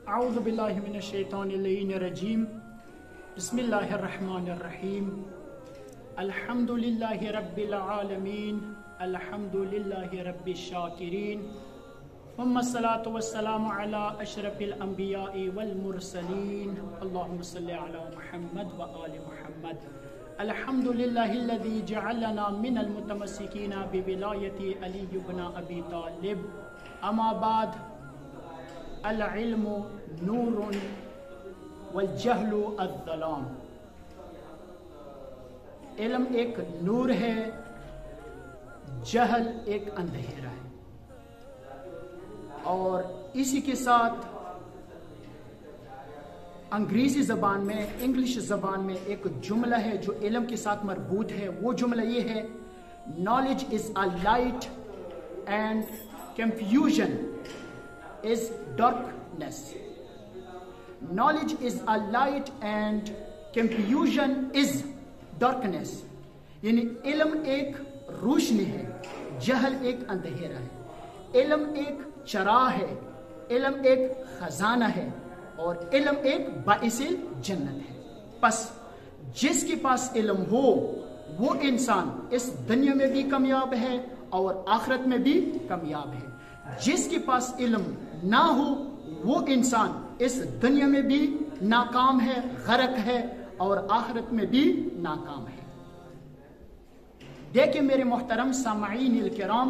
अऊज़ु बिल्लाहि मिनश शैतानिर रजीम। बिस्मिल्लाहिर रहमानिर रहीम। अल्हम्दुलिल्लाहि रब्बिल आलमीन। अल्हम्दुलिल्लाहि रब्बिश शाकिरीन। वम्मस्सलातु वस्सलामु अला अशरफिल अंबिया'i वल मुरसलीन। अल्लाहुम्मा सल्लि अला मुहम्मद व आलि मुहम्मद। अल्हम्दुलिल्लाहिल्लज़ी जअलना मिनल मुतमस्सिकीना बिविलायति अली इब्न अबी तालिब। अमा बाद, अल इल्मु नूरुन वल जहलु अज़्ज़लाम। इल्म एक नूर है, जहल एक अंधेरा है। और इसी के साथ अंग्रेजी ज़बान में, इंग्लिश ज़बान में एक जुमला है जो इल्म के साथ मरबूत है। वो जुमला ये है, knowledge is a light and confusion is darkness. Knowledge is a light and confusion is darkness. यानी इल्म एक रोशनी है, जहल एक अंधेरा है। इल्म एक चराग है, इल्म एक खजाना है और इल्म एक बाइसिल जन्नत है। बस जिसके पास इल्म हो वो इंसान इस दुनिया में भी कामयाब है और आखिरत में भी कामयाब है। जिसके पास इल्म ना हो वो इंसान इस दुनिया में भी नाकाम है, गरक है और आखिरत में भी नाकाम है। देखिए मेरे मोहतरम सामाईन किराम,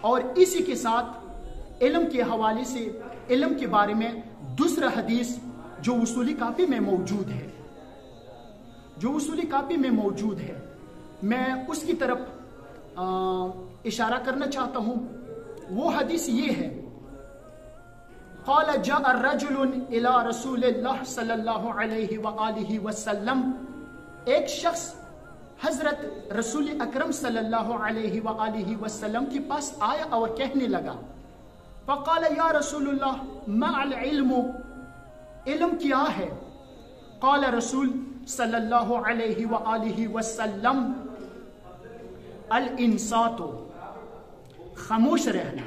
और इसी के साथ इल्म के हवाले से इल्म के बारे में दूसरा हदीस जो उसूली कापी में मौजूद है, मैं उसकी तरफ इशारा करना चाहता हूं। वो हदीस ये है, क़ाल जाअ रजुलुन इला रसूलिल्लाह सल्लल्लाहु अलैहि व आलिहि वसल्लम। एक शख्स हजरत रसूल अकरम सल्लल्लाहु अलैहि व आलिहि वसल्लम के पास आया और कहने लगा, फ़क़ाल या रसूलल्लाह मअल इल्मु, इल्म क्या है? क़ाल रसूल सल्लल्लाहु अलैहि व आलिहि वसल्लम अल इंसातु, खामोश रहना।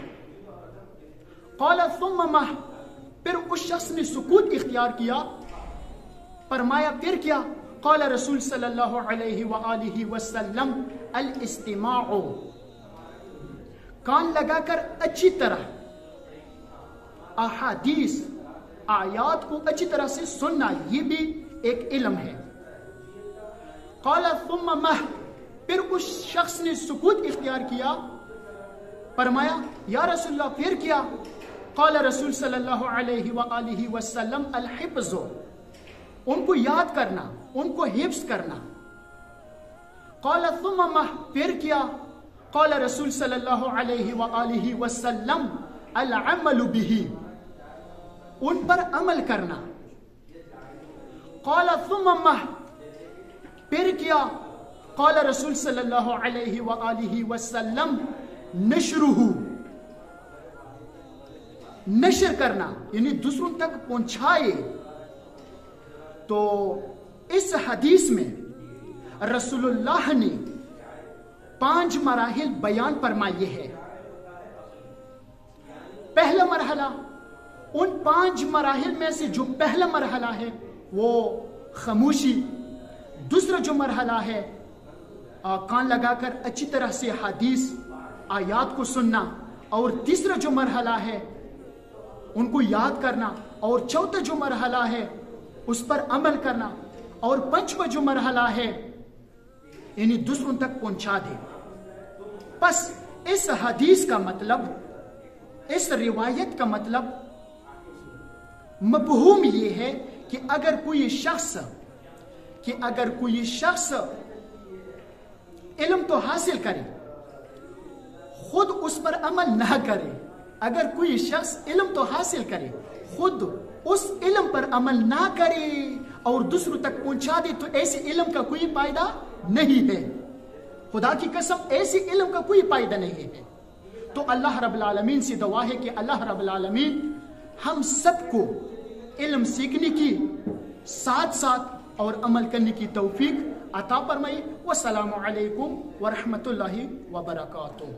क़ाल सुम्मा मा, फिर उस शख्स ने सुकूत इख्तियार किया। फरमाया फिर क्या? क़ाल रसूल सल्लल्लाहु अलैहि व आलिहि वसल्लम अल इस्तिमाउ, कान लगाकर अच्छी तरह अहादीस आयात को अच्छी तरह से सुनना, ये भी एक इल्म है। क़ाल सुम्मा मा, फिर उस शख्स ने सुकूत इख्तियार किया। फरमाया या रसूलल्लाह फिर क्या? क़ाल रसूल सल्लल्लाहु अलैहि व आलिहि वसल्लम अल हिफ्ज़, उनको याद करना, उनको हिफ्ज़ करना। क़ाल सुम्मा मा, फिर क्या? क़ाल रसूल सल्लल्लाहु अलैहि व आलिहि वसल्लम अल अमलु बिही, उन पर अमल करना। क़ाल सुम्मा मा, फिर क्या? क़ाल रसूल सल्लल्लाहु अलैहि व आलिहि वसल्लम नशरुहु, नशर करना यानी दूसरों तक पहुंचाए। तो इस हदीस में रसूलुल्लाह ने 5 मराहिल बयान फरमाए हैं। पहला मरहला, उन 5 मराहिल में से जो पहला मरहला है वो खामोशी, दूसरा जो मरहला है कान लगाकर अच्छी तरह से हदीस आयात को सुनना, और तीसरा जो मरहला है उनको याद करना, और चौथा जो मरहला है उस पर अमल करना, और पांचवा जो मरहला है यानी दूसरों तक पहुंचा दे। बस इस हदीस का मतलब, इस रिवायत का मतलब मफहूम ये है कि अगर कोई शख्स इल्म तो हासिल करे, खुद उस पर अमल ना करे, अगर कोई शख्स इल्म तो हासिल करे, खुद उस इल्म पर अमल ना करे और दूसरों तक पहुंचा दे, तो ऐसे इल्म का कोई फायदा नहीं है। खुदा की कसम, ऐसे इल्म का कोई फायदा नहीं है। तो अल्लाह रब्बुल आलमीन से दुआ है कि अल्लाह रब्बुल आलमीन हम सबको इल्म सीखने की साथ साथ और अमल करने की तौफीक अता फरमाए। वस्सलामु अलैकुम व रहमतुल्लाहि व बरकातुहू।